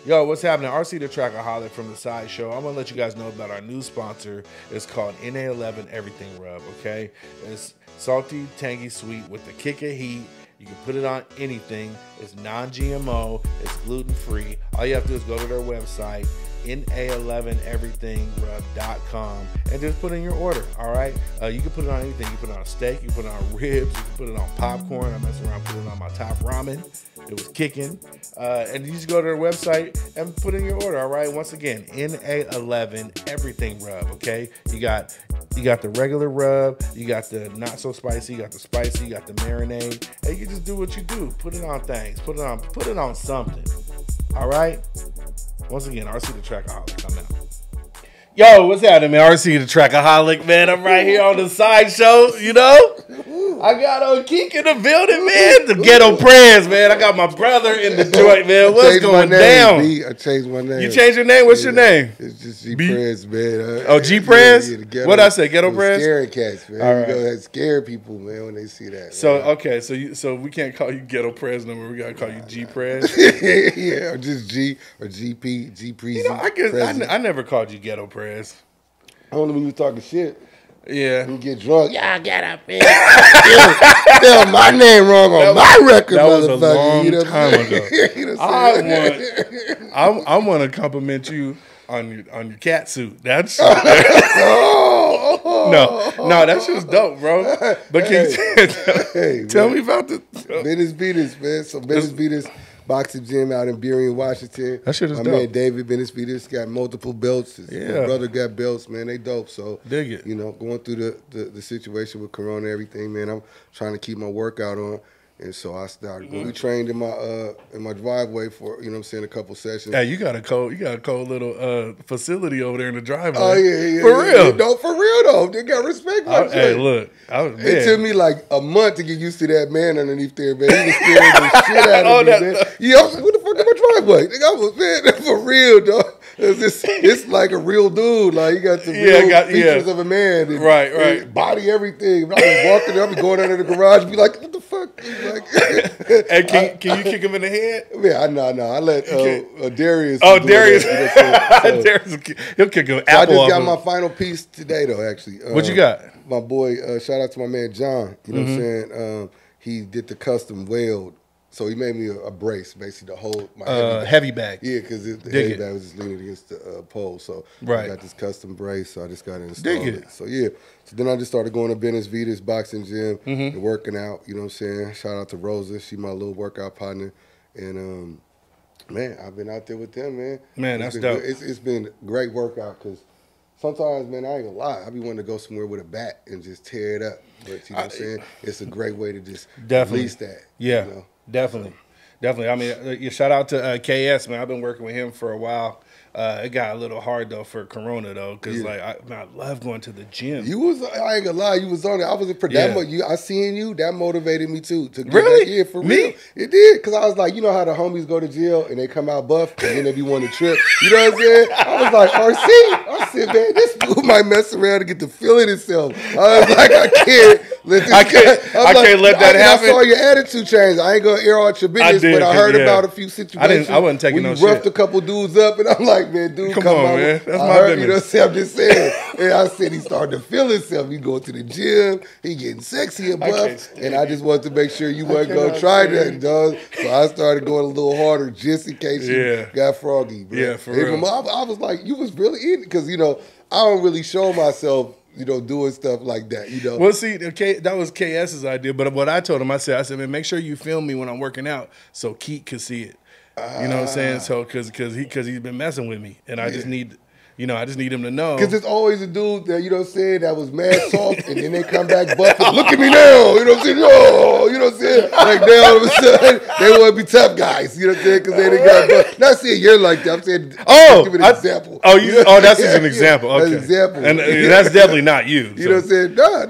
Yo, what's happening? RC the Trackaholic from the Cide Show. I'm gonna let you guys know about our new sponsor. It's called NA11 Everything Rub. Okay, it's salty, tangy, sweet with the kick of heat. You can put it on anything. It's non-GMO. It's gluten-free. All you have to do is go to their website, na11everythingrub.com, and just put in your order. All right. You can put it on anything. You can put it on a steak. You can put it on ribs. You can put it on popcorn. I messed around putting it on my top ramen. It was kicking. And you just go to their website and put in your order. All right. Once again, NA11 Everything Rub. Okay. You got the regular rub. You got the not so spicy. You got the spicy. You got the marinade. And you can just do what you do. Put it on things. Put it on something. All right. Once again, RC the Trackaholic. I'm out. Yo, what's happening, man? RC the Trackaholic, man. I'm right here on the Cide Show, you know? I got Keek in the building, man. The ghetto Prez, man. I got my brother in the joint, man. What's going down? I changed my name. You changed your name? What's your name? It's just G Prez, man. Oh, G Prez? Yeah, what'd I say? Ghetto Prez? Scaring cats, man. All right. You know, scare people, man, when they see that. So, man. okay, so we can't call you Ghetto Prez no more. We got to call you G Prez. Yeah, or just G or GP, G Prez. You know, I never called you Ghetto Prez. Only when you talking shit. Yeah. You get drunk. Y'all get up, man. Spell my name wrong on my record, that was motherfucker. A long time ago. You know I want to compliment you on your cat suit. That's no, that's just dope, bro. But can you tell me about the Business Beaters, man. So Business Beaters boxing gym out in Burien, Washington. That shit is dope. My man David Business Beaters got multiple belts. His Yeah. brother got belts, man. They dope. So dig it. You know, going through the situation with Corona and everything, man. I'm trying to keep my workout on. And so I started. We trained in my driveway for, you know what I'm saying, a couple sessions. Yeah, you got a cold little facility over there in the driveway. Oh yeah, for real. Yeah, no, for real though. They got respect. Hey, look, it took me like a month to get used to that man underneath there, man. He was scaring the shit out of me, man. Yeah, I was like, what the fuck in my driveway? Nigga, I was, man, for real, dog. It's like a real dude. Like, you got the real features of a man. And, right. And body, everything. But I was walking, I'll be going under the garage and be like, what the fuck? Like, hey, can you kick him in the head? Yeah, I know. I let Darius. Oh, Darius. That, Darius, he'll kick him. So I just got my final piece today, though, actually. What you got? My boy, shout out to my man, John. You know what I'm saying? He did the custom weld. So he made me a brace, basically, to hold my heavy bag. Yeah, because the heavy bag was just leaning against the pole. So I got this custom brace, so I just got to install it. So yeah, so then I just started going to Business Beaters boxing gym and working out. You know what I'm saying? Shout out to Rosa, she my little workout partner, and man, I've been out there with them, man. Man, that's dope. It's been a great workout because sometimes, man, I ain't gonna lie, I be wanting to go somewhere with a bat and just tear it up. But you know what I'm saying? It's a great way to just release that. Yeah. You know? Definitely. I mean, shout out to KS, man. I've been working with him for a while. It got a little hard though for Corona though, because I love going to the gym. I ain't gonna lie, you was on it. I was I seen you. That motivated me too. To get really? Back. Yeah, for me? Real. It did, because I was like, you know how the homies go to jail and they come out buff and then they be wanting to trip. You know what I'm saying? I was like, RC. I said, man, this dude might mess around and get to feeling himself. I was like, I can't let this. I can't let that happen. I saw your attitude change. I ain't gonna air out your business, but I heard about a few situations. I wasn't taking no shit. You roughed a couple dudes up, and I'm like, man, dude, come on, man. That's my business. You know what I'm saying? I'm just saying. And I said he started to feel himself. He going to the gym. He getting sexy and buff. And I just wanted to make sure you weren't going to try that, dog. So I started going a little harder just in case you got froggy, bro. Yeah, for real. I was like, you was really in it. Because, you know, I don't really show myself, you know, doing stuff like that, you know. Well, see, that was KS's idea. But what I told him, I said, man, make sure you film me when I'm working out so Keek could see it. You know what I'm saying? So, because he's been messing with me. And I just need... You know, I just need him to know. Because there's always a dude that, you know what I'm saying, that was mad soft, and then they come back buffing. Look at me now. You know what I'm saying? Oh, you know what I'm saying? Like, now all of a sudden, they want to be tough guys. You know what I'm saying? Because they didn't got buffed. Not saying you're like that. I'm saying, give it an example. That's just an example. Okay. That's an example. And that's definitely not you. You know what I'm saying? No,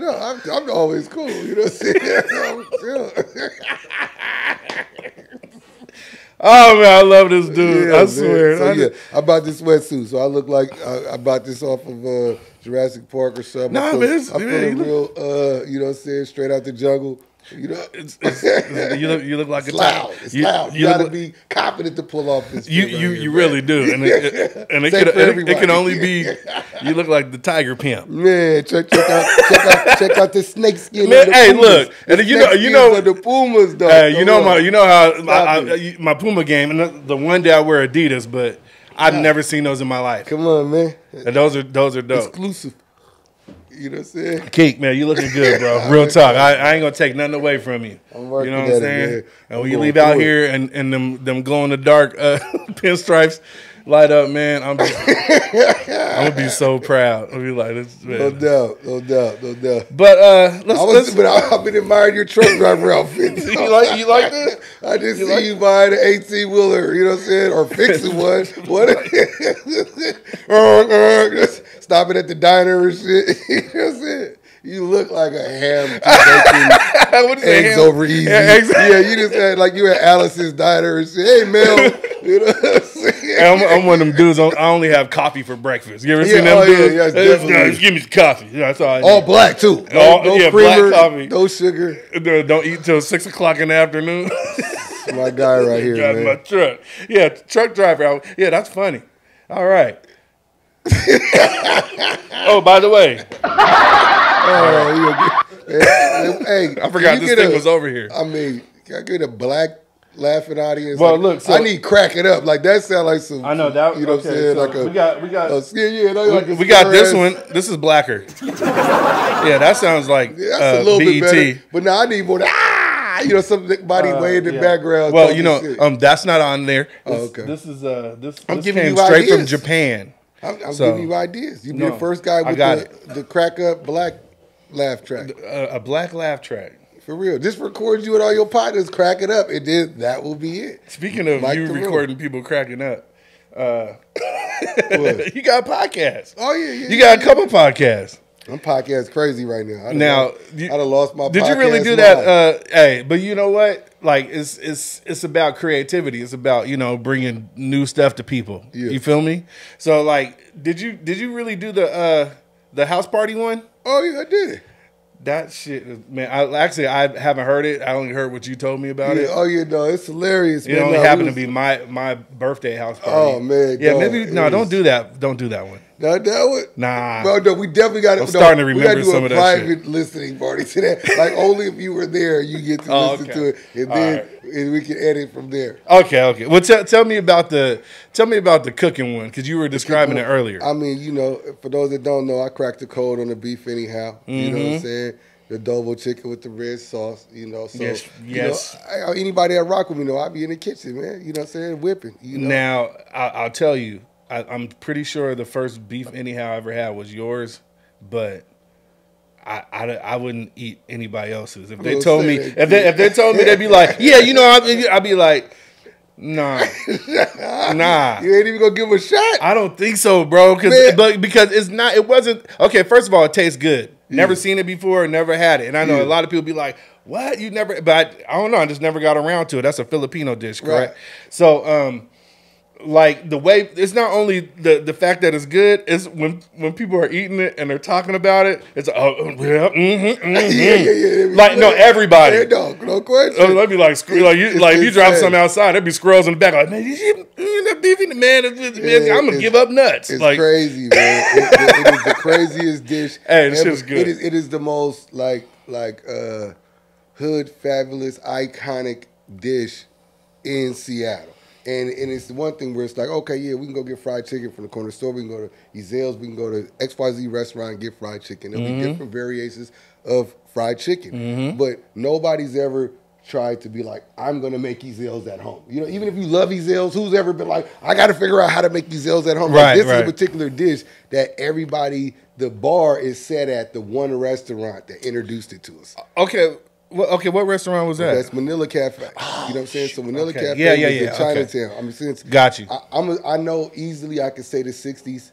I'm always cool. You know what I'm saying? Oh man, I love this dude. I swear. So I bought this sweatsuit. So I look like I bought this off of Jurassic Park or something. Nah, I'm feeling real, you know what I'm saying, straight out the jungle. You know, you look like it's a loud. tiger. It's loud. You got to be confident to pull off this. You really do, and it can only be. You look like the tiger pimp. Man, check out the snake skin. Man, hey, look, and you know the Pumas, though. Hey, you know how my Puma game, and the one day I wear Adidas, but I've never seen those in my life. Come on, man. And those are dope. Exclusive. You know what I'm saying? Keek, man, you looking good, bro. Real talk. I ain't gonna take nothing away from you. I'm working, you know what I'm saying? Man. And when you leave out here and them glow in the dark pinstripes light up, man, I'm gonna be so proud. I'll be like, this, man. No doubt. But I've been admiring your truck driver outfit. you like this? I just see you buying an 18-wheeler, you know what I'm saying, or fixing one. What? Stopping at the diner and shit. You know what I'm saying? You look like a ham eggs over easy. Yeah, you just had like you at Alice's diner and shit. Hey, Mel. You know what I'm saying? I'm one of them dudes. I only have coffee for breakfast. You ever seen them dudes? Yeah, definitely. Give me some coffee. Yeah, that's all I need. All black too. No creamer, black coffee. No sugar. Don't eat till 6 o'clock in the afternoon. My guy right here, Got man. my truck. Yeah, truck driver. Yeah, that's funny. All right. Oh, by the way. Hey, I forgot this thing was over here. I mean, can I get a black laughing audience? Well, like, look, so I need crack it up. Like that sound like some. I know that. You know what I'm saying? So like a, we got. We got this one. This is blacker. Yeah, that sounds like that's a little BET. bit better. But now I need more. You know, somebody way in the background. Well, you know, that's not on there. Okay. This is I'm this giving came you straight ideas. from Japan. I'm giving you ideas. You be the first guy with the crack up black laugh track. A black laugh track. For real. Just record you and all your partners, crack it up, and then that will be it. Speaking of you recording people cracking up, you got podcasts. Oh, yeah. You got a couple podcasts. I'm podcast crazy right now. I'd have lost my podcast. Did you really do that? Hey, but you know what? Like, it's about creativity. It's about, you know, bringing new stuff to people. Yeah. You feel me? So, like, did you really do the house party one? Oh, yeah, I did. That shit, man. I haven't heard it. I only heard what you told me about it. Oh, yeah, no, it's hilarious. It only happened to be my birthday house party. Oh, man. Yeah, maybe, don't do that. Don't do that one. Not that one? Nah. Well, no, we definitely got to. I'm starting to remember some of that shit. We got to do a private listening party to that. Like, only if you were there, you get to listen to it. And then we can edit from there. Okay. Well, tell me about the cooking one, because you were describing it earlier. I mean, you know, for those that don't know, I cracked the code on the beef Inihaw. You know what I'm saying? The adobo chicken with the red sauce, you know. So, yes. You know, anybody that rock with me know I be in the kitchen, man. You know what I'm saying? Whipping. You know? Now, I'll tell you, I'm pretty sure the first beef Inihaw I ever had was yours, but I wouldn't eat anybody else's. If they told me, if they told me, they'd be like, yeah, you know, I'd be like, nah. You ain't even gonna give them a shot? I don't think so, bro. Because it wasn't okay. First of all, it tastes good. Never seen it before, never had it. And I know a lot of people be like, what? You never, but I don't know. I just never got around to it. That's a Filipino dish, correct? Right. So, like the way, it's not only the fact that it's good, it's when people are eating it and they're talking about it, it's like no, everybody. No question. That'd be like if you drop something outside, there'd be squirrels in the back like, man, you that beefy man, I'm gonna give up nuts. It's like, crazy, man. It is the craziest dish. Hey, this shit's good. It is the most like hood fabulous iconic dish in Seattle. And it's the one thing where it's like, okay, yeah, we can go get fried chicken from the corner store. We can go to Ezel's. We can go to XYZ restaurant and get fried chicken. There'll be different variations of fried chicken. But nobody's ever tried to be like, I'm going to make Ezel's at home. You know, even if you love Ezel's, who's ever been like, I got to figure out how to make Ezel's at home. Like, this is a particular dish that everybody, the bar is set at the one restaurant that introduced it to us. Okay. Well, what restaurant was that? That's Manila Cafe. Oh, you know what I'm saying? So Manila Cafe is in Chinatown. I mean, since got you. I know easily I could say the 60s.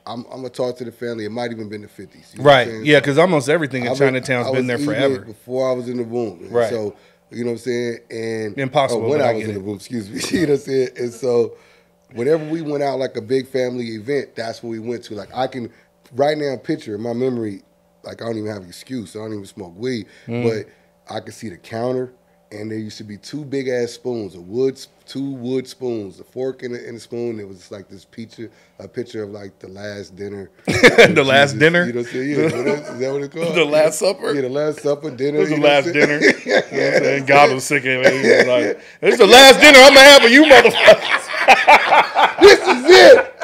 I'm gonna talk to the family. It might even been the 50s. You know right? Yeah, because almost everything in Chinatown's been there forever. Before I was in the womb. Right. So you know what I'm saying? And impossible. When I was in the womb, excuse me. You know what I'm saying? And so whenever we went out like a big family event, that's what we went to. Like I can right now picture in my memory. Like I don't even have an excuse. I don't even smoke weed, but I could see the counter, and there used to be two big ass spoons, two wood spoons, a fork and a spoon. It was like this picture of like the last dinner. The last dinner? You know what I'm saying? Yeah, is that what it's called? The Last Supper? Yeah, the Last Supper dinner. It was the last dinner. You know what I'm saying? God was sick of it. He was like, "It's the last dinner I'm gonna have for you motherfuckers. This is it.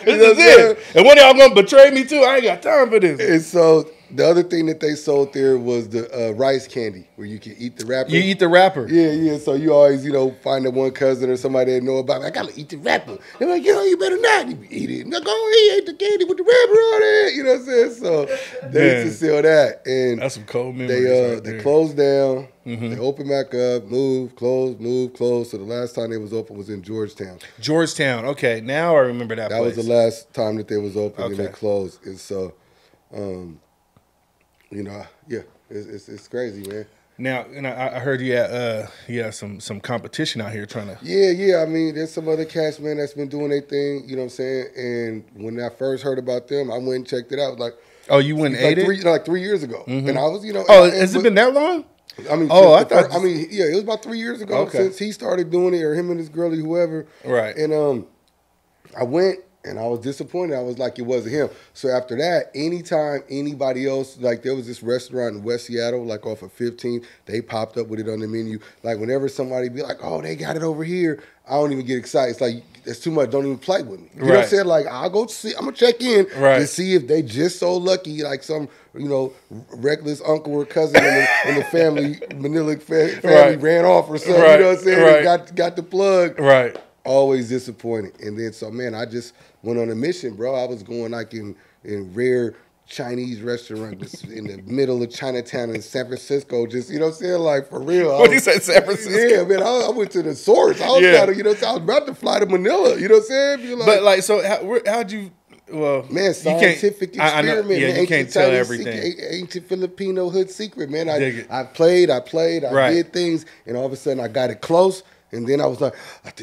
This is it. And one of y'all gonna betray me too? I ain't got time for this." And so the other thing that they sold there was the rice candy, where you can eat the wrapper. You eat the wrapper. Yeah. So you always, find that one cousin or somebody that know about it. I gotta eat the wrapper. They're like, you better not. You eat it. Like, he ate the candy with the wrapper on it. You know what I'm saying? So they used to sell that. And that's some cold memories. They closed down. Mm-hmm. They opened back up, moved, closed. So the last time they was open was in Georgetown. Georgetown. Okay, now I remember that place. That was the last time that they was open, and they closed. And so, it's crazy, man. Now, and I heard you had some competition out here trying to. Yeah. I mean, there's some other cats, man, that's been doing their thing. You know what I'm saying? And when I first heard about them, I went and checked it out. Like, oh, you went and ate it? Like 3 years ago, and I was, has it been that long? I mean, it was about 3 years ago since he started doing it, or him and his girlie, whoever. Right. And I went. And I was disappointed. I was like, it wasn't him. So after that, anytime anybody else, like there was this restaurant in West Seattle, like off of 15th, they popped up with it on the menu. Like whenever somebody be like, oh, they got it over here, I don't even get excited. It's like, it's too much. Don't even play with me. You know what I'm saying? Like, I'll go see, I'm going to check in to see if they just so lucky, like some, reckless uncle or cousin in the family, Manila family ran off or something. You know what I'm saying? And got the plug. Right. Always disappointed. And then, so, man, I just went on a mission, bro. I was going like in rare Chinese restaurants in the middle of Chinatown in San Francisco. Just, you know what I'm saying? Like, for real. What you say, San Francisco? Yeah, man. I went to the source. I was I was about to fly to Manila. You know what I'm saying? But, like, so how'd you... Well, man, scientific experiment. Man, you can't tell everything. Ancient Filipino hood secret, man. I played, I did things, and all of a sudden I got it close. And then I was like, and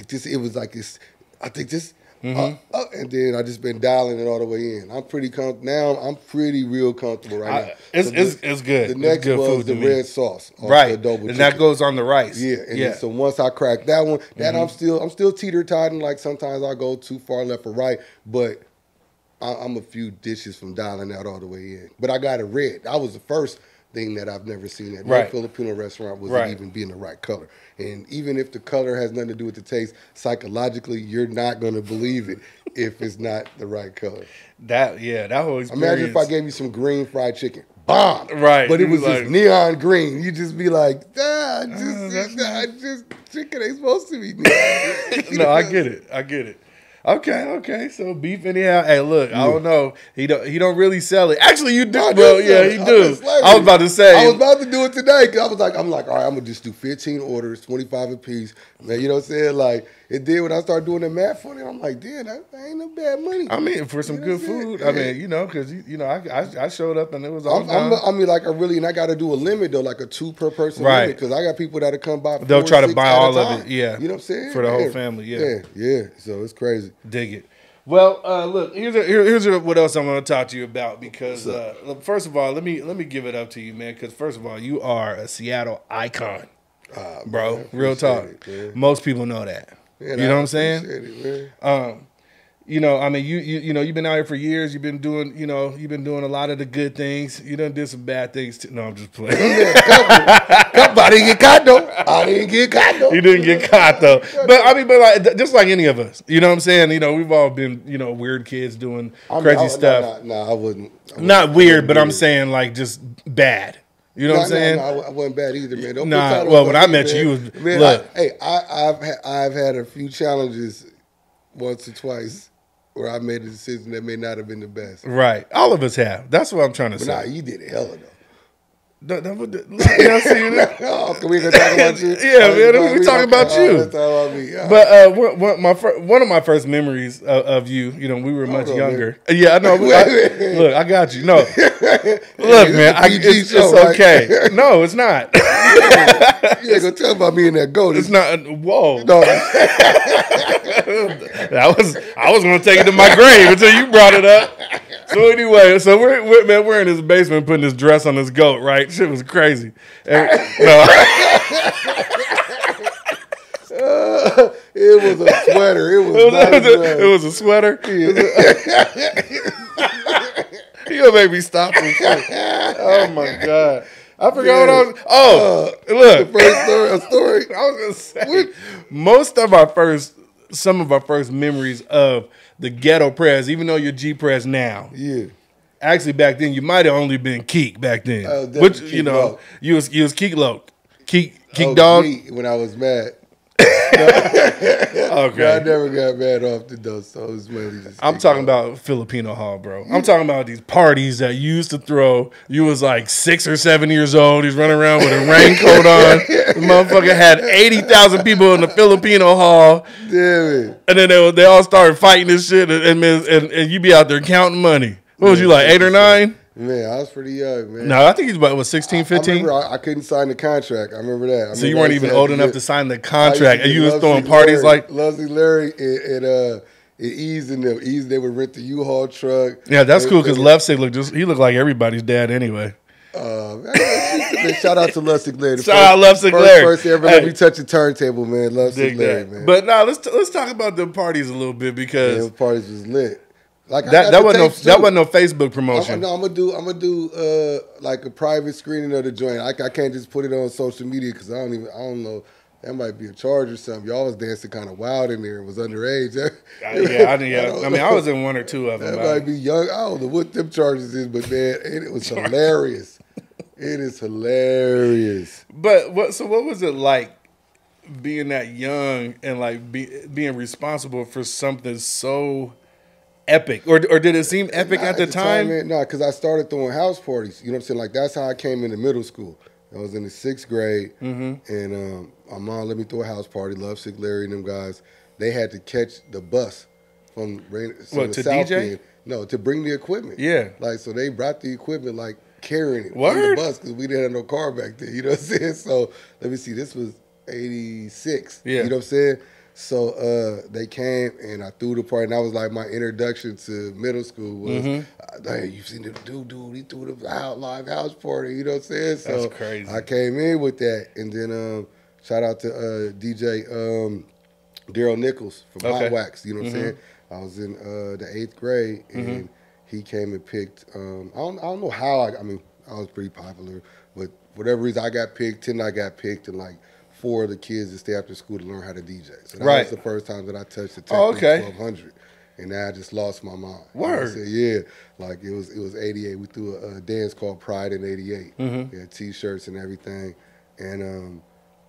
then I just been dialing it all the way in. I'm pretty now. I'm pretty real comfortable right now. It's good. The next was the red sauce, right? And that goes on the rice. Yeah, and then, so once I cracked that one, I'm still teeter-totting. Like sometimes I go too far left or right, but I'm a few dishes from dialing that all the way in. But I got it red. That was the first thing that I've never seen at no Filipino restaurant was it even being the right color. And even if the color has nothing to do with the taste, psychologically, you're not going to believe it if it's not the right color. That whole experience. Imagine if I gave you some green fried chicken. Bomb! Right. But it was like, just neon green. You just be like, just chicken ain't supposed to be neon. No, I get it. Okay. So beef Inihaw. Hey, look, I don't know. He don't really sell it. Actually, you do, bro. Yeah, he do. I was about to say. I was about to do it today because I'm like, all right, I'm gonna just do 15 orders, 25 apiece. Man, you know what I'm saying? Like it did when I started doing the math on it. I'm like, damn, that ain't no bad money. I mean, for some good food. Yeah. I mean, because I showed up and it was all and I got to do a limit though, like a 2 per person limit because I got people that'll come by. They'll try to buy all of it. Yeah, you know what I'm saying? For the whole family. Yeah. So it's crazy. Dig it. Well, look, here's what else I'm going to talk to you about because first of all, let me give it up to you, man. Because first of all, you are a Seattle icon, bro. Man, real talk. Most people know that. Man, you know what I'm saying? I mean, you've been out here for years. You've been doing a lot of the good things. You done did some bad things too. No, I'm just playing. I didn't get caught though. You didn't get caught though. But like, just like any of us, you know what I'm saying? We've all been, weird kids doing crazy stuff. No, I wouldn't. Not weird, but I'm saying like just bad. You know what I'm saying? No, I wasn't bad either, man. Well, when I met you, was man, look. I've had a few challenges once or twice where I made a decision that may not have been the best. Right. All of us have. That's what I'm trying to say. Nah, you did it hella though. Can we gonna talk about you? Yeah, man. We talking about you. Let's talk about me. But one of my first memories of you, we were much younger. Man. Yeah, I know. Look, I got you. No, look, man, it's okay. Right? No, it's not. You ain't gonna tell about me in that goat. It's not. Whoa. No. I was gonna take it to my grave until you brought it up. So anyway, so we're in his basement putting this dress on this goat, right? Shit was crazy. And, no. It was a sweater. It was a sweater. You gonna make me stop this shit. Oh my God. I forgot what I was. Oh, look. The first story. I was gonna say some of our first memories of the ghetto Prez, even though you're G Prez now. Yeah. Actually, back then you might have only been Keek back then. Which Keek you was Keek Loke. Keek dog. When I was mad. Okay. I never got mad off the dough, so it was mainly just. I'm talking about Filipino Hall, bro. I'm talking about these parties that you used to throw. You was like 6 or 7 years old. He's running around with a raincoat on. The motherfucker had 80,000 people in the Filipino Hall. Damn it. And then they all started fighting this shit, and you be out there counting money. What was you, like 8 or 9? Man, I was pretty young, man. No, I think he's about 16, 15. I remember I couldn't sign the contract. I remember that. So you weren't even old enough to sign the contract, and you was throwing parties like Lovesick Larry and Ease and them. Ease, they would rent the U-Haul truck. Yeah, that's cool because Lovesick looked like everybody's dad anyway. Man, shout out to Lovesick Larry. Shout out Lovesick Larry. First ever let me touch a turntable, man. Lovesick Larry, man. But now let's talk about the parties a little bit because the parties was lit. Like that wasn't no Facebook promotion. I'm gonna do like a private screening of the joint. I can't just put it on social media because I don't know. That might be a charge or something. Y'all was dancing kind of wild in there. It was underage. I mean, I was in 1 or 2 of them. That might be young. I don't know what them charges is, but man, it was hilarious. It is hilarious. But what was it like being that young and like being responsible for something so epic, or did it seem epic at the time? No, because I started throwing house parties. You know what I'm saying? Like that's how I came into middle school. I was in the 6th grade, and my mom let me throw a house party. Lovesick Larry and them guys, they had to catch the bus from the to South DJ? End. No, to bring the equipment. Yeah, like so they brought the equipment like carrying it on the bus because we didn't have no car back then. You know what I'm saying? So let me see. This was '86. Yeah, you know what I'm saying? So they came and I threw the party, and that was like my introduction to middle school. Was hey, you seen the dude? He threw the live house party. You know what I'm saying? So that's crazy. I came in with that, and then shout out to DJ Daryl Nichols from Hot Wax. You know what I'm saying? I was in the 8th grade, and he came and picked. I don't know how. I mean, I was pretty popular, but for whatever reason, I got picked. 10 I got picked, and like 4 of the kids that stay after school to learn how to DJ. So that was the first time that I touched the Technics 1200. And then I just lost my mind. Word. I said, yeah, like it was 88. We threw a dance called Pride in 88. We had T-shirts and everything. And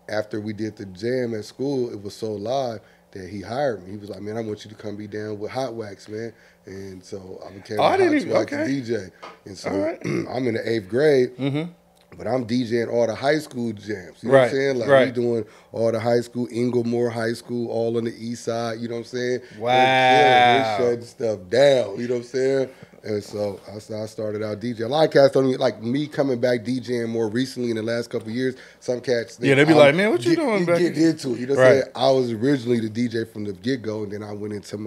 after we did the jam at school, it was so live that he hired me. He was like, man, I want you to come be down with Hot Wax, man. And so I became a Hot Wax DJ. And so I'm in the 8th grade. But I'm DJing all the high school jams. You know what I'm saying? Like we doing all the high school, Inglemoor High School, all on the east side. You know what I'm saying? Wow. We're shutting stuff down. You know what I'm saying? And so I started out DJing. A lot of cats don't even, like me coming back DJing more recently in the last couple of years. Some cats, they be like, man, what you doing back? Get into it. You know what I'm saying? I was originally the DJ from the get-go, and then I went into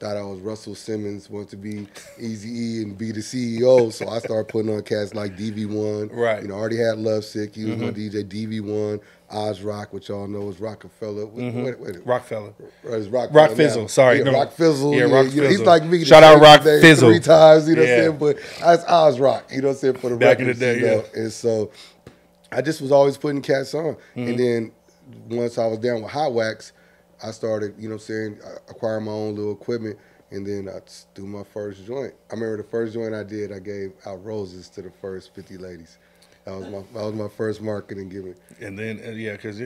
thought I was Russell Simmons, wanted to be Eazy-E and be the CEO. So I started putting on cats like DV1. Right. You know, I already had Lovesick. He was my DJ. DV1, Oz Rock, which y'all know is Rockefeller. Rockefeller. It's Rock Fizzle. Sorry. Yeah, Rock Fizzle. Yeah, Rock Fizzle. He's like me. Shout out Rock Fizzle. 3 times, you know what I'm saying? But that's Oz Rock, you know what I'm saying, for the back records, in the day, you know? And so I just was always putting cats on. And then once I was down with Hot Wax, I started, you know what I'm saying, acquiring my own little equipment. And then I do my first joint. I remember the first joint I did, I gave out roses to the first 50 ladies. That was my first marketing gimmick. And then because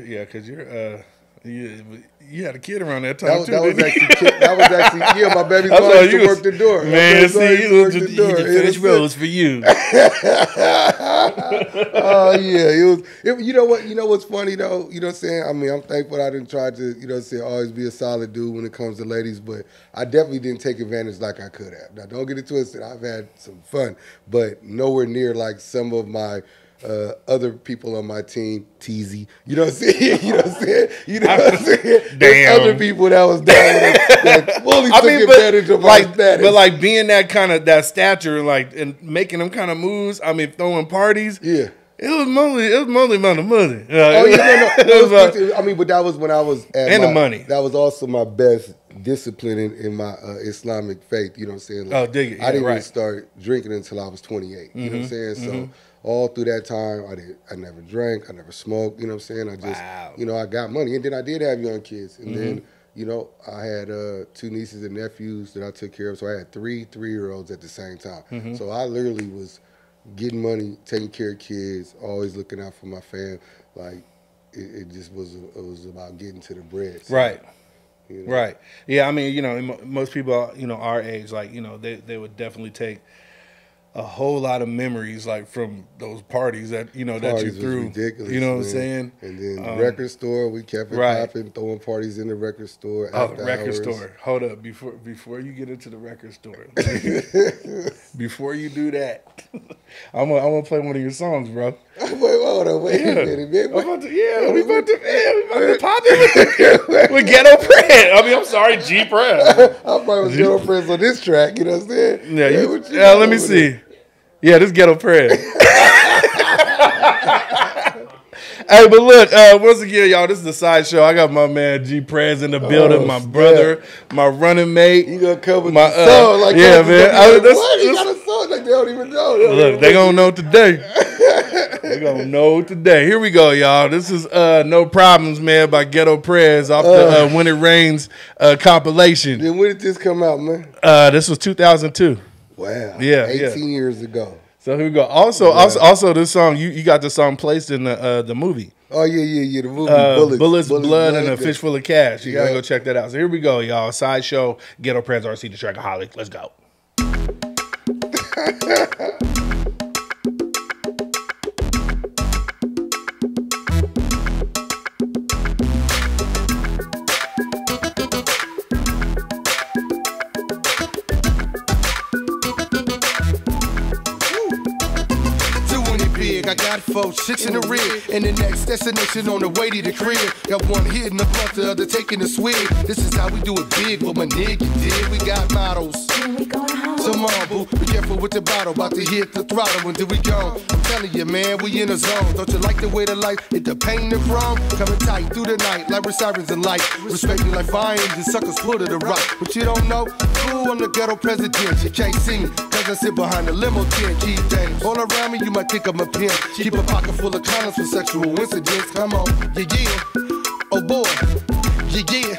you're you had a kid around that time too. That was actually my baby's mom used to work the door. Man, see, he finished rose for you. Oh yeah, you know what? You know what's funny though? You know what I'm saying? I mean, I'm thankful I didn't try to, you know what I'm saying, always be a solid dude when it comes to ladies, but I definitely didn't take advantage like I could have. Now, don't get it twisted. I've had some fun, but nowhere near like some of my other people on my team, Teasy. You know what I'm saying? You know what I'm saying? You know what I'm saying? Damn. There's other people that was down with us that fully took advantage of our status. But like being that kind of that stature, like and making them kind of moves. I mean, throwing parties. Yeah. It was mostly about the money. Oh yeah, no. I mean, but that was when I was at the money. That was also my best discipline in my Islamic faith. You know what I'm saying? Like, dig it. Yeah, I didn't even start drinking until I was 28. You know what I'm saying? So all through that time, I never drank, I never smoked. You know what I'm saying? I just, you know, I got money, and then I did have young kids, and then. You know, I had 2 nieces and nephews that I took care of, so I had 3 3-year-olds at the same time. So I literally was getting money, taking care of kids, always looking out for my fam. Like it just was. It was about getting to the bread. So, Right. You know? Right. Yeah. I mean, you know, most people, you know, our age, like, you know, they would definitely take a whole lot of memories, like from those parties that you know that you threw. Ridiculous, you know what I'm saying? And then the record store, we kept it popping, throwing parties in the record store. Oh, the record store. Hold up, before you get into the record store, before you do that, I'm gonna play one of your songs, bro. Wait a minute, man. We about to pop it with Ghetto Prez. I mean, I'm sorry, G Prez. I probably was Ghetto Prez on this track. You know what I'm saying? Yeah, let me see. Yeah, this Ghetto Prez. Hey, but look, once again, y'all, this is the Cide Show. I got my man G Prez in the building, my brother, my running mate. You gonna cover my song like yeah, man. What? He got a song like they don't even know. Look, they gonna know today. They gonna know today. Here we go, y'all. This is No Problems, man, by Ghetto Prez off the When It Rains compilation. Then when did this come out, man? This was 2002. Wow. Yeah, 18 years ago. So here we go. Also, this song you got the song placed in the movie. Oh yeah. The movie Bullets, Blood, and a Fish Full of Cash. You gotta go check that out. So here we go, y'all. Side Show, Ghetto Prez, RC, the Trackaholic. Let's go. I got 4 chicks in the rear, and the next destination on the way to the crib. Got one hitting the blunt, the other taking the swig. This is how we do it big, what my nigga did. We got models. Come on, boo, be careful with the bottle, about to hit the throttle until we gone. I'm telling you, man, we in a zone. Don't you like the way the light hit the pain and chrome? Coming tight through the night, like we're sirens and light. Respect me like fire engines, suckers full of the rock. But you don't know, ooh, I'm the ghetto president. You can't see me, cause I sit behind the limo tent. Keep things all around me, you might pick up my pen. Keep a pocket full of condoms for sexual incidents. Come on, yeah. Oh boy, yeah.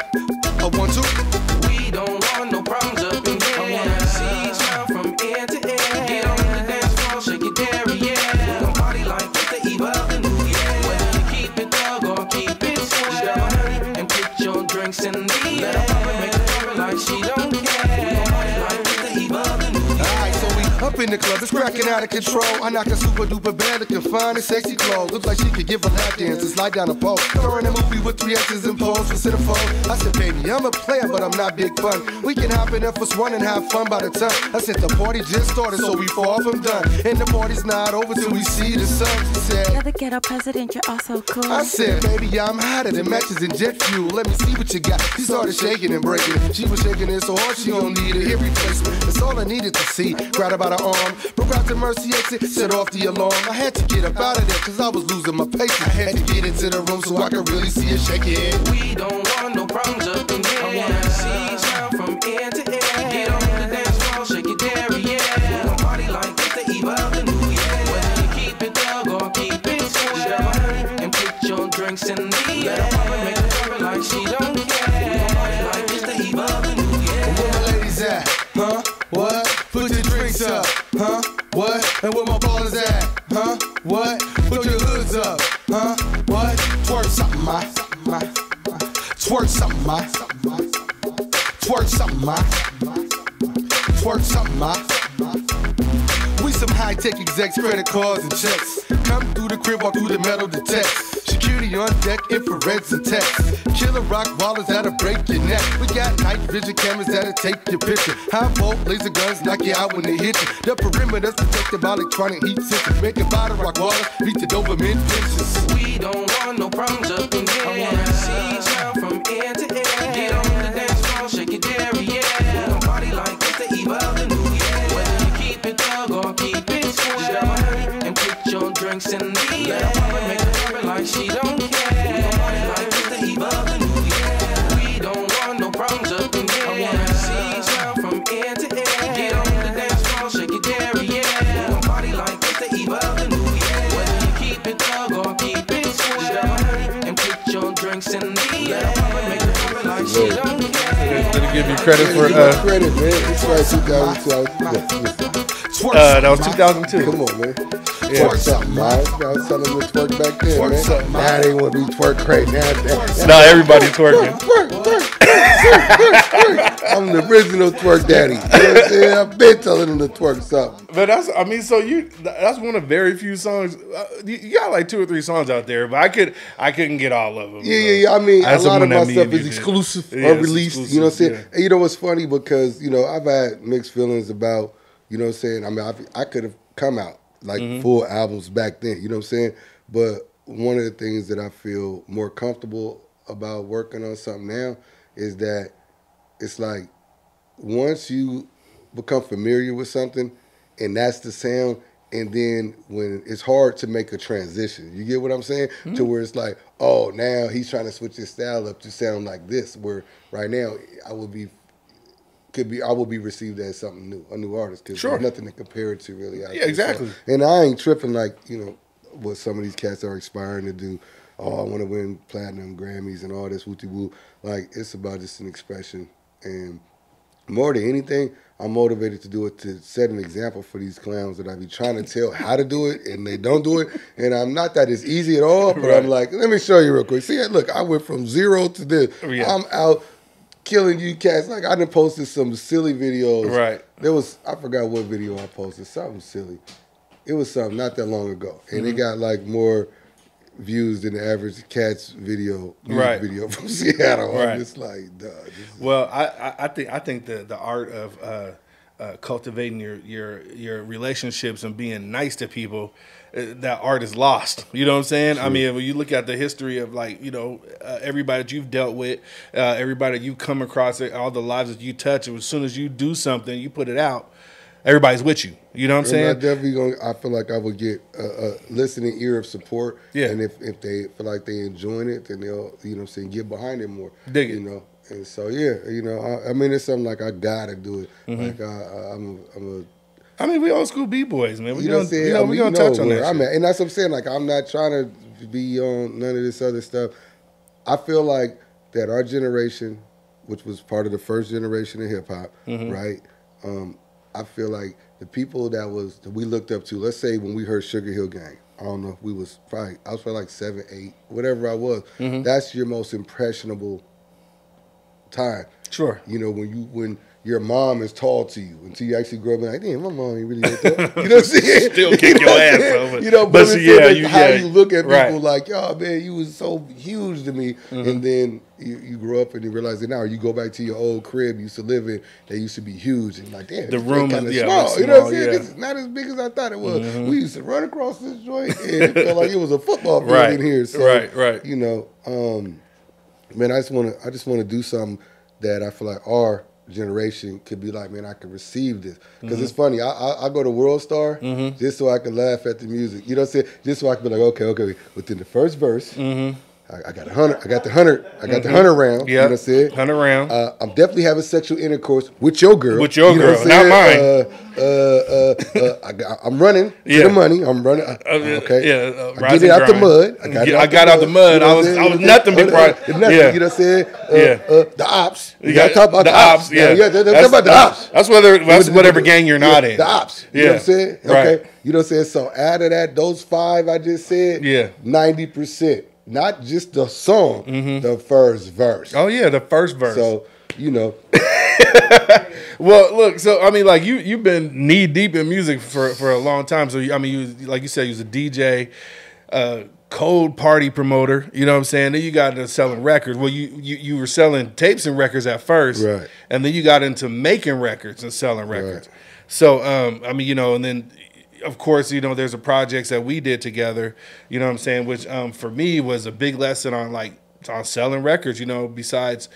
1, 2. We don't want no problems up in here. I wanna see smile from ear to ear. Get on the dance floor, shake it there, yeah. We gon' party like it's the eve of the new year. Whether you keep it dog or keep it sweet, just grab a honey and put your drinks in the air. Let her pop and make her cover like she don't care. We gon' party like it's the eve of the new year. Alright, so we up in the club, it's cracking out of control. I knock a super duper band that can find a sexy clothes. Looks like she could give a lap dance and slide down a pole. Throw in a movie with 3 X's and pose for centerfold. I said, baby, I'm a player, but I'm not big fun. We can hop in Air Force One and have fun by the time. I said the party just started, so we far from done. And the party's not over till we see the sun. She said, you're the ghetto president, you're also cool. I said, baby, I'm hotter than matches and jet fuel. Let me see what you got. She started shaking and breaking. She was shaking it so hard she don't need a hip replacement. That's all I needed to see. Grabbed her by the arm, broke out the Mercy exit, set off the alarm. I had to get up out of there cause I was losing my patience. I had to get into the room so I could really see her shake it. We don't want no problems up in here. I wanna see smile from ear to ear. Get on the dance floor, shake it there, yeah. We gon' party like it's the eve of the new year. Whether you keep it dog or keep it sweet, just grab a honey and put your drinks in the air. Let her pop and make her cover like she don't care. We gon' party like it's the eve of the new year. Where my ladies at? Huh? What? Put your drinks up. Huh? What? And where my ballers at? Huh? What? Put your hoods up. Huh? What? Twerk something, my. Twerk something, my. Twerk something, my. Twerk something, my. We some high-tech execs, credit cards and checks. Come through the crib, walk through the metal detect. She Security on deck, infrareds and texts. Killer rock wallers that'll break your neck. We got night vision cameras that'll take your picture. High volt laser guns knock you out when they hit you. The perimeter's protected by electronic heat systems. Making bottle rock wallers beat the Doberman pinches. We don't want no problems up in here. I wanna see sound from ear to ear. Get on the dance floor, shake your dairy, yeah. We gon' party like it's the eve of the new year. Whether you keep it thug or keep it square. Just grab a honey and put your drinks in the air. Let her pop and make her pop it like she don't care. We gon' party like it's the eve of the new year. We don't want no problems up in here. I wanna see sound from ear to ear. Get on the dance floor, shake your dairy, yeah. We gon' party like it's the eve of the new year. Whether you keep it thug or keep it square. Just grab a honey and put your drinks in the air. Let her pop and make her pop it like she don't care. Let me give you credit for credit, man. It's right 2002. that was 2002. Come on, man. Yeah. Twerk something, man. I was telling them to twerk back then, Twerk man. something, Now they want to be twerk crazy. Now Now everybody twerking. twerk. I'm the original twerk daddy. You know what I'm saying? I've been telling them to twerk something. But that's one of very few songs. You got like 2 or 3 songs out there, but I couldn't get all of them. Yeah. I mean, I had a lot of someone my that me stuff and you is did. exclusive, Yeah, it's unreleased. exclusive, You know what I'm saying? yeah. And you know what's funny? Because, you know, I've had mixed feelings about, you know what I'm saying? I mean, I could have come out like full albums back then. You know what I'm saying? But one of the things that I feel more comfortable about working on something now is that it's like once you become familiar with something and that's the sound, and then when it's hard to make a transition, you get what I'm saying? To where it's like, oh, now he's trying to switch his style up to sound like this, where right now I will be received as something new, a new artist, because Sure. there's nothing to compare it to really out Yeah, there. exactly. So, and I ain't tripping like, you know, what some of these cats are aspiring to do. Oh, I want to win platinum Grammys and all this wooty-woo. Like, it's about just an expression. And more than anything, I'm motivated to do it to set an example for these clowns that I be trying to tell how to do it, and they don't do it. And I'm not that it's easy at all, but Right. I'm like, let me show you real quick. See, look, I went from 0 to this. Yeah. I'm out killing you cats. Like, I done posted some silly videos. Right. I forgot what video I posted. Something silly. It was something not that long ago. And it got like more views than the average Cats video, music video from Seattle. Right. I'm just like, duh. Well, I think the art of cultivating your relationships and being nice to people, that art is lost. You know what I'm saying? True. I mean, when you look at the history of, like, you know, everybody that you've dealt with, everybody that you come across, all the lives that you touch, and as soon as you do something, you put it out, everybody's with you. You know what I'm saying? I definitely I feel like I would get a listening ear of support. Yeah. And if they feel like they enjoying it, then they'll, you know what I'm saying, get behind it more. Dig it. You know? And so, yeah, you know, I mean, it's something like I gotta do it. Like, I'm a I mean, we old school B-boys, man. You know what I'm saying? You know, we're going to touch on that I'm shit. at. And that's what I'm saying. Like, I'm not trying to be on none of this other stuff. I feel like that our generation, which was part of the first generation of hip-hop, right? I feel like the people that we looked up to, let's say when we heard Sugar Hill Gang, I don't know if I was probably like 7, 8, whatever I was. That's your most impressionable time. Sure. You know, when your mom is tall to you until you actually grow up and like, damn, my mom ain't really that tall. You know what I'm saying? Still kick your ass over. You know, But but how you look at people right. like, yo, man, you was so huge to me. And then you grow up and you realize it now. Or you go back to your old crib you used to live in that used to be huge. And like, damn, The room kind of is small. You know what I'm saying? yeah. This is not as big as I thought it was. We used to run across this joint and it felt like it was a football field Right. in here. So, Right. you know, man, I just want to do something that I feel like our generation could be like, man, I can receive this. Because it's funny, I go to World Star just so I can laugh at the music. You know what I'm saying? Just so I can be like, okay. Within the first verse, I got 100. I got the 100. I got the 100 round. Yep. You know what I'm saying? 100 round. I'm definitely having sexual intercourse with your girl. With your know girl, what I'm not saying? mine. I'm running to the money. I'm running. Okay. I rise get it and out the grind. mud. I got out the mud. I was nothing before. Nothing. Yeah. You know what I'm saying? Yeah. The ops. You got gotta talk about the ops. Yeah. Talk about the ops. That's whatever gang you're not in. The ops. You know what I'm saying? Okay. You know what I'm saying? So out of that, those 5 I just said, 90%. Not just the song, the first verse. Oh yeah, the first verse. So, you know. Well, look, so I mean, like you've been knee deep in music for a long time. So I mean, you like you said, you was a DJ. cold party promoter. You know what I'm saying? Then you got into selling records. Well, you were selling tapes and records at first, Right. And then you got into making records and selling records. Right. So, I mean, you know, and then, of course, you know, there's the projects that we did together, you know what I'm saying, which for me was a big lesson on selling records, you know, besides,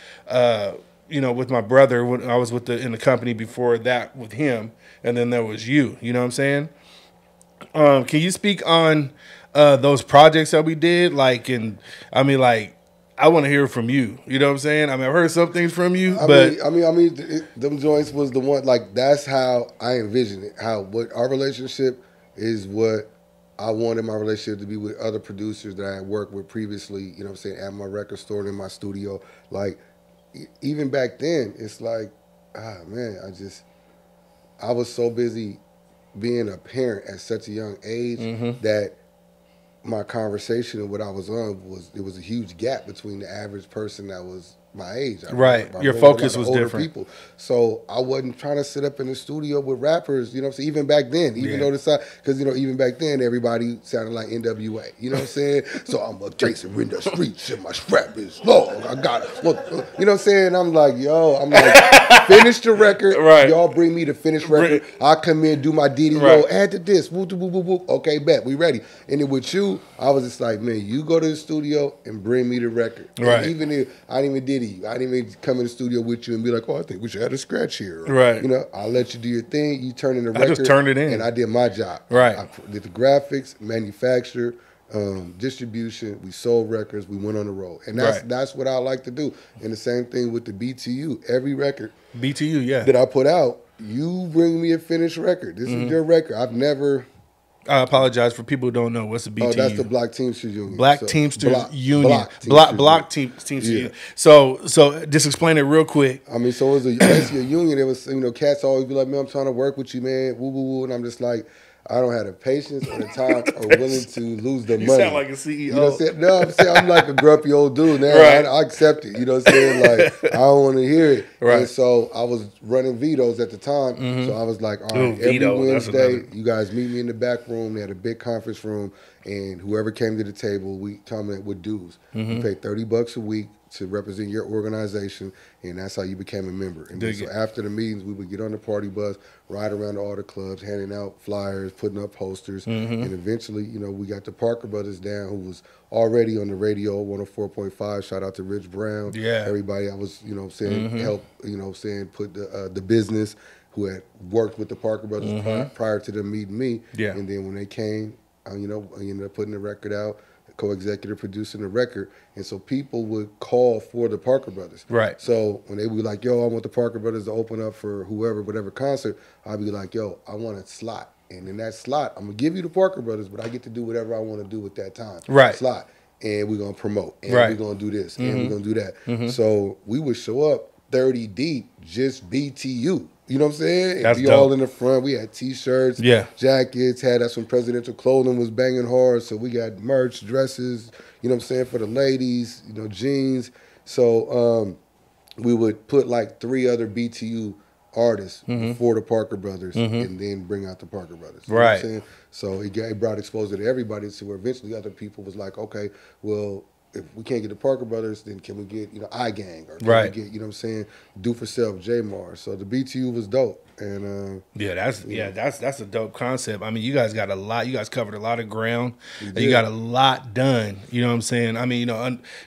you know, with my brother when I was in the company before that with him, and then there was you know what I'm saying? Can you speak on those projects that we did? I want to hear from you. You know what I'm saying? I mean, I've heard some things from you, them joints was the one, like, that's how I envision it. What our relationship is, what I wanted my relationship to be with other producers that I had worked with previously, you know what I'm saying, at my record store and in my studio. Like, even back then, it's like, man, I was so busy being a parent at such a young age that my conversation and what I was on it was a huge gap between the average person that was my age. Right. Your focus was different. People. So I wasn't trying to sit up in the studio with rappers, you know what I'm saying? Even back then, because, you know, even back then, everybody sounded like NWA, you know what I'm saying? So I'm a Jason in the streets and my strap is long. I got it. Look, you know what I'm saying? I'm like, finish the record. Right. Y'all bring me the finished record. I come in, do my DD. Right. Add to this. Woo, woo, woo, woo. Okay, bet. We ready. And then with you, I was just like, man, you go to the studio and bring me the record. Right. And even if I didn't even did you. I didn't even come in the studio with you and be like, oh, I think we should have a scratch here. Or, right. You know, I'll let you do your thing. You turn in the record. I just turned it in. And I did my job. Right. I did the graphics, manufacture, distribution. We sold records. We went on the road. And that's what I like to do. And the same thing with the BTU. Every record that I put out, you bring me a finished record. This is your record. I've never... I apologize for people who don't know what's the BTU. Oh, that's the Black Teamsters Union. Teamsters Union. Teamsters Union. Yeah. So just explain it real quick. I mean, so it was basically a union. It was, you know, cats always be like, man, I'm trying to work with you, man. Woo, woo, woo. And I'm just like, I don't have the patience or the time or willing to lose the money. You sound like a CEO. You know what I'm saying? No, I'm saying I'm like a grumpy old dude now. Right. I accept it. You know what I'm saying? Like, I don't want to hear it. Right. And so I was running vetoes at the time. So I was like, all right, every Wednesday, you guys meet me in the back room. They had a big conference room. And whoever came to the table, we come in with dues. You pay $30 a week to represent your organization, and that's how you became a member. And then, so after the meetings, we would get on the party bus, ride around to all the clubs, handing out flyers, putting up posters, and eventually, you know, we got the Parker Brothers down, who was already on the radio, 104.5. Shout out to Rich Brown. Yeah. Everybody I was, you know, saying help, you know, saying put the business, who had worked with the Parker Brothers prior to them meeting me. Yeah. And then when they came, you know, I ended up putting the record out, co-executive producing the record, and so people would call for the Parker Brothers. Right. So when they would be like, yo, I want the Parker Brothers to open up for whatever concert, I'd be like, yo, I want a slot. And in that slot, I'm going to give you the Parker Brothers, but I get to do whatever I want to do with that time. Right. Slot. And we're going to promote. And we're going to do this. And we're going to do that. So we would show up 30 deep, just BTU. You know what I'm saying? That's be dope. all in the front. We had T-shirts, jackets, that's when presidential clothing was banging hard. So we got merch, dresses, you know what I'm saying, for the ladies, you know, jeans. So we would put like 3 other BTU artists before the Parker Brothers and then bring out the Parker Brothers. You know what I'm saying? So it brought exposure to everybody, to where eventually other people was like, okay, well, if we can't get the Parker Brothers, then can we get, you know, iGang, or can we get, you know what I'm saying, Do For Self, J-Mar. So the BTU was dope. And that's a dope concept. I mean, you guys got a lot. You guys covered a lot of ground. You got a lot done. You know what I'm saying? I mean,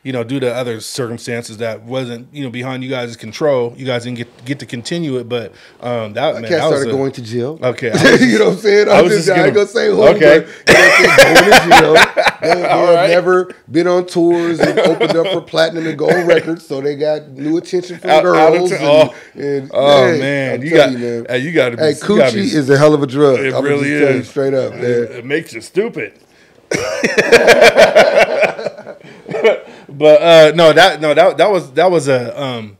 due to other circumstances that wasn't, you know, behind you guys' control, you guys didn't get to continue it. But that started going to jail. Okay, you know what I'm saying? I ain't gonna say who. Okay, but, you know, going to jail. They have never been on tours and opened up for platinum and gold records, so they got new attention from girls. Man, you got to be. Hey, coochie is a hell of a drug. It I'm really just telling you is. Straight up, man. It makes you stupid. But that was a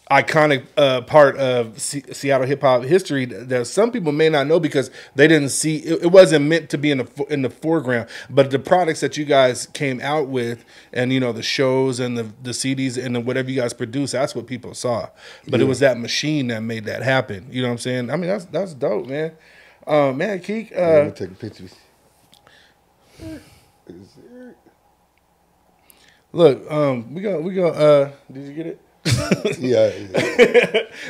iconic part of Seattle hip hop history that some people may not know, because they didn't see it wasn't meant to be in the foreground. But the products that you guys came out with, and you know, the shows and the CDs and whatever you guys produced, that's what people saw. But it was that machine that made that happen. You know what I'm saying? I mean, that's dope, man. Man, Keek. Let me take a picture. Look, we go. Did you get it? Yeah.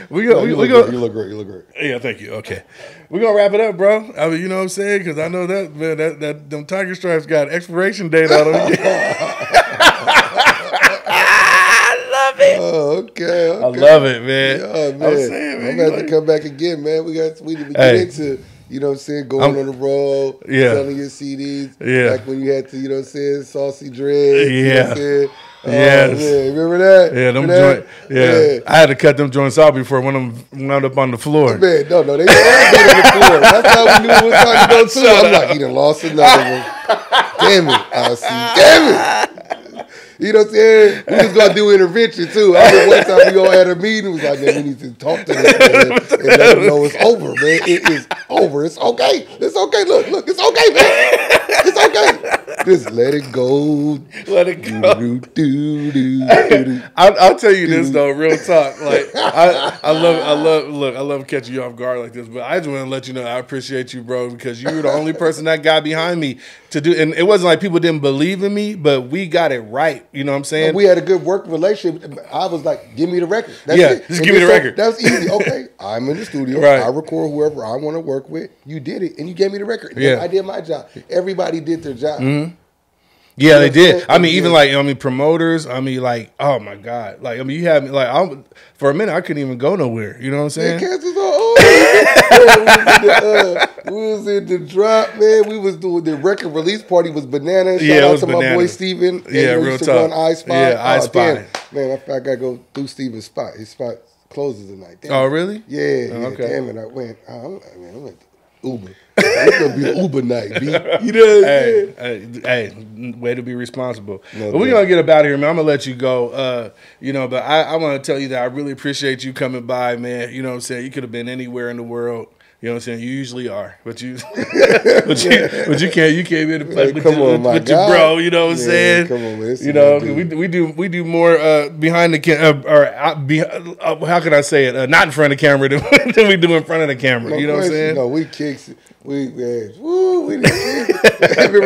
we go. You we look go. great. You look great. You look great. Yeah, thank you. Okay, we're gonna wrap it up, bro. I mean, you know what I'm saying? Because I know that, man, that them tiger stripes got expiration date on them. Oh, okay. I love it, man. Yeah, man. I'm saying, man. I'm gonna have to come back again, man. We get into, you know what I'm saying, going on the road, selling your CDs. Yeah. Like when you had to, you know what I'm saying, Saucy Dread. Yeah. You know what I'm saying? Yes. Oh, man. Remember that? Yeah, them Remember joint. Yeah. I had to cut them joints out before one of them wound up on the floor. Man, no, they all been on the floor. That's how we knew it was time to go too. I'm like, he done lost another one. Damn it, I see. Damn it. You know what I'm saying? We was gonna do intervention too. I remember one time we all had a meeting. It was like, man, we need to talk to this man and let him know it's over, man. It is over. It's okay. It's okay. Look, it's okay, man. It's okay. Just let it go. Let it go. Do. I'll tell you this though, real talk. Like I love catching you off guard like this, but I just want to let you know I appreciate you, bro, because you were the only person that got behind me to do, and it wasn't like people didn't believe in me, but we got it right. You know what I'm saying? We had a good work relationship. I was like, give me the record. That's it. Just give me the record. That's easy. Okay, I'm in the studio. Right. I record whoever I want to work with. You did it, and you gave me the record. Yeah. I did my job. Everybody did their job. Mm-hmm. Yeah, they did. I mean, even like, promoters. I mean, like, oh my God. Like, I mean, you had me like, for a minute, I couldn't even go nowhere. You know what I'm saying? We was in the drop, man. We was doing the record release party. Was bananas. Shout out to my boy Steven. Yeah, real talk. I Spot. Yeah, I Spot. Man, I gotta go through Steven's spot. His spot closes tonight. Damn. Oh, really? Yeah. Okay. Damn it. I went to Uber. It's gonna be Uber night, B. You know what I'm saying? Hey, way to be responsible. But we're gonna get up out of here, man. I'm gonna let you go. But I want to tell you that I really appreciate you coming by, man. You know what I'm saying? You could have been anywhere in the world. You know what I'm saying? You usually are, but you but you came here to play with your bro. You know what I'm saying? Come on, man. You know, we do more behind the camera, how can I say it? Not in front of the camera than we do in front of the camera. You know what I'm saying? No, we kicks. We did. Remember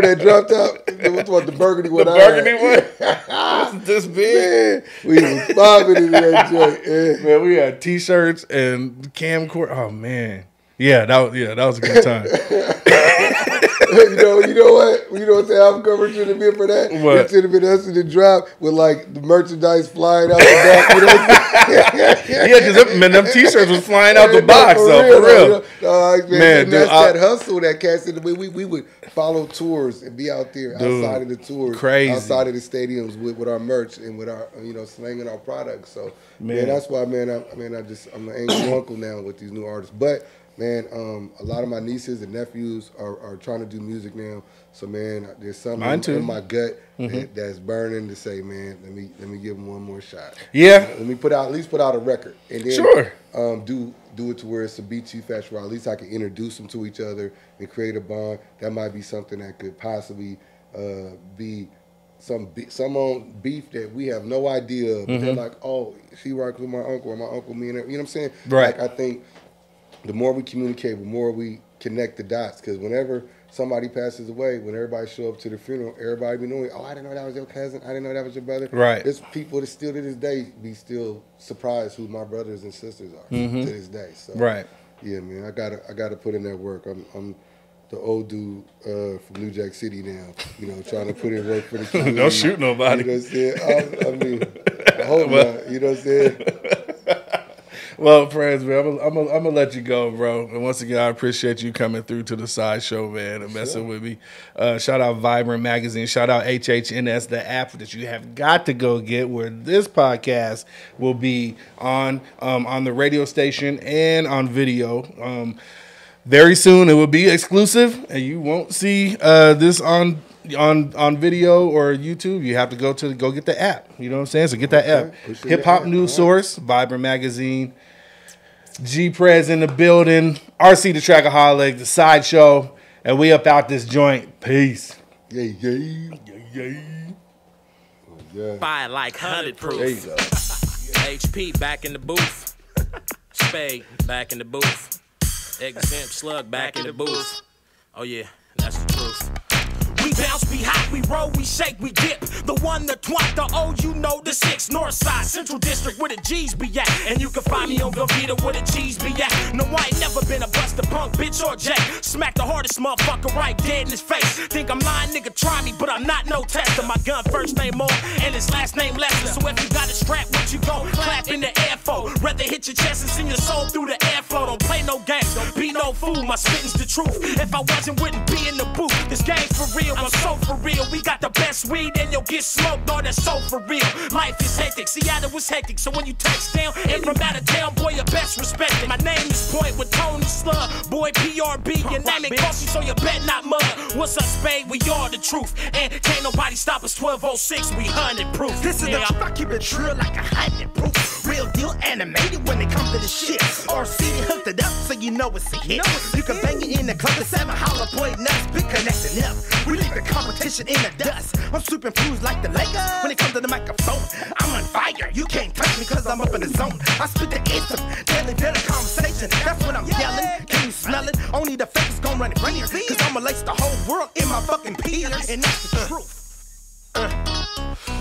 that dropped out? What's what the burgundy one? The burgundy one. This big. Man, we was bobbing in that joint. Yeah. Man, we had T-shirts and camcorder. Oh man. Yeah, that was a good time. You know what? You know what the album cover should have been for that? What? It should have been us in the drop with like the merchandise flying out the back. You know what I'm saying? Yeah, because them T-shirts was flying out the box. For real. Man, that's that hustle that cats in the way. We would follow tours and be out there outside of the tours, outside of the stadiums with our merch and with our slanging our products. So man, that's why I'm an angry uncle now with these new artists, but. Man, a lot of my nieces and nephews are trying to do music now. So, man, there's something in my gut that's burning to say, man, let me give them one more shot. Yeah. Let me at least put out a record. And then do it to where it's a BT festival. At least I can introduce them to each other and create a bond. That might be something that could possibly be some on beef that we have no idea of. They're like, oh, she rocks with my uncle or my uncle, me and her. You know what I'm saying? Right. Like, I think the more we communicate, the more we connect the dots. Because whenever somebody passes away, when everybody show up to the funeral, everybody be knowing, oh, I didn't know that was your cousin. I didn't know that was your brother. Right. There's people that still to this day be still surprised who my brothers and sisters are to this day. So, right. Yeah, man, I gotta put in that work. I'm the old dude from New Jack City now, trying to put in work for the community. Don't shoot nobody. You know what I'm saying? I hope not. You know what I'm saying? Well, Prez, man, I'm gonna let you go, bro. And once again, I appreciate you coming through to the Cide Show, man, and messing with me. Shout out Vibrant Magazine. Shout out HHNS, the app that you have got to go get, where this podcast will be on the radio station and on video. Very soon, it will be exclusive, and you won't see this on video or YouTube. You have to go get the app. You know what I'm saying? So get that app. Hip Hop News Source, Vibrant Magazine, G Prez in the building, RC the Trackaholic, the Cide Show, and we up out this joint. Peace. Yeah. Fire like 100 proof. There you go. HP back in the booth. Spade back in the booth. Exempt slug back in the booth. Oh yeah, that's the truth. We bounce, we hot, we roll, we shake, we dip. The 1, the 20, the O, you know the 6. North side, Central District, where the G's be at. And you can find me on Velveeta, where the G's be at. No, I ain't never been a buster punk, bitch or jack. Smack the hardest motherfucker right dead in his face. Think I'm lying, nigga, try me, but I'm not no tester. My gun first name on, and his last name Lester. So if you got a strap, what you gon' clap in the air for? Rather hit your chest and send your soul through the airflow. Don't play no games, don't be no fool. My spitting's the truth. If I wasn't, wouldn't be in the booth. This game's for real, I'm so for real. We got the best weed, and you'll get smoked. All that's so for real. Life is hectic, Seattle was hectic. So when you text down, and from out of town, boy, you best respect it. My name is Point with Tony Slug. Boy, PRB, your name ain't costly, so you bet not mud. What's up, Spade? We are the truth. And can't nobody stop us 1206, we 100 proof. This is the truth, I keep it true like 100 proof. Real deal animated when it comes to the shit. RC hooked it up so you know it's a hit. You can bang it in the club, the 7 holler point nuts, big connecting up. We leave the competition in the dust. I'm super infused like the Lakers. When it comes to the microphone, I'm on fire. You can't touch me cause I'm up in the zone. I spit the anthem, daily conversation. That's when I'm yelling. Can you smell it? Only the fakes gon' run it right here. Cause I'ma lace the whole world in my fucking peelers. And that's the truth.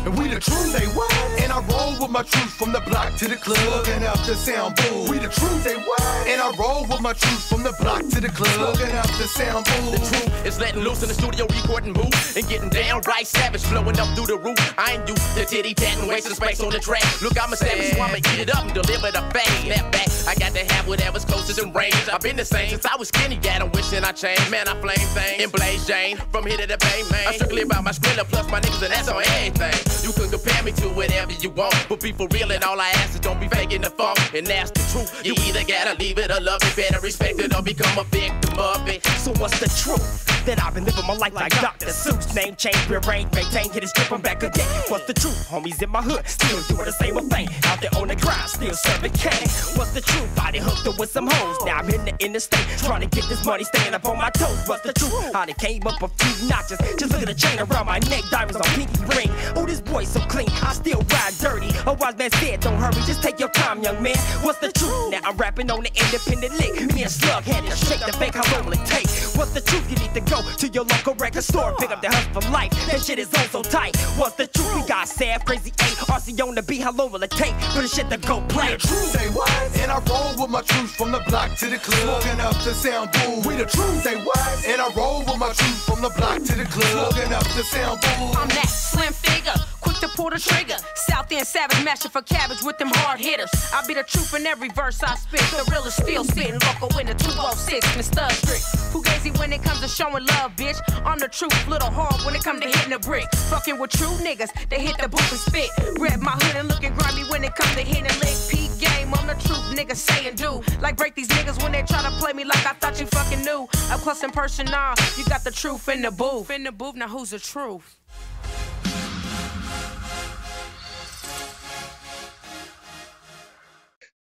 And we the truth, they what? And I roll with my truth from the block to the club and up the sound boom. We the truth, they what? And I roll with my truth from the block to the club and up the sound boom. The truth is letting loose in the studio, recording move and getting downright savage, flowing up through the roof. I ain't used to titty tatting, wasting space on the track. Look, I'm a savage, so I'ma eat it up and deliver the fame. That back, I got to have whatever's closest in range. I've been the same since I was skinny, yeah, I'm wishing I changed. Man, I flame things and blaze Jane from here to the bay, man. I'm strictly about my skrilla plus my niggas, and that's on everything. You can compare me to whatever you want, but be for real, and all I ask is don't be faking the funk, and that's the truth. You either gotta leave it or love it, better respect it or become a victim of it. So what's the truth? That I've been living my life like Dr. Seuss. Name change, rearrange, maintain, hit his drip, I'm back again. What's the truth? Homies in my hood, still doing the same old thing. Out there on the grind, still serving cane. What's the truth? I done hooked up with some hoes. Now I'm in the interstate, trying to get this money, staying up on my toes. What's the truth? I done came up a few notches. Just look at the chain around my neck, diamonds on pinky ring. Oh, this boy so clean, I still ride dirty. A wise man said, don't hurry, just take your time, young man. What's the truth? Now I'm rapping on the independent lick. Me and Slug had to shake the fake, how long will it take? What's the truth? You need to go to your local record store, pick up the hustle for life. That shit is oh so tight. What's the truth? We got Sav, Crazy 8, RC on the beat, how long will it take for the shit to go play? The truth, say what? And I roll with my truth from the block to the club, smoking up the sound boom. We the truth, say what? And I roll with my truth from the block to the club, smoking up the sound boom. I'm that slim figure, quick to pull the trigger. South End savage, mashing for cabbage with them hard hitters. I be the truth in every verse I spit. The real is still sitting local in the 206, Mr. Strict. Fugazi when it comes to showing love, bitch. I'm the truth, little hard when it comes to hitting the brick. Fucking with true niggas, they hit the booth and spit. Rep my hood and looking grimy when it comes to hitting lick. Peak game, I'm the truth, niggas say and do. Like break these niggas when they try to play me like I thought you fucking knew. Up close and personal, you got the truth in the booth. In the booth, now who's the truth?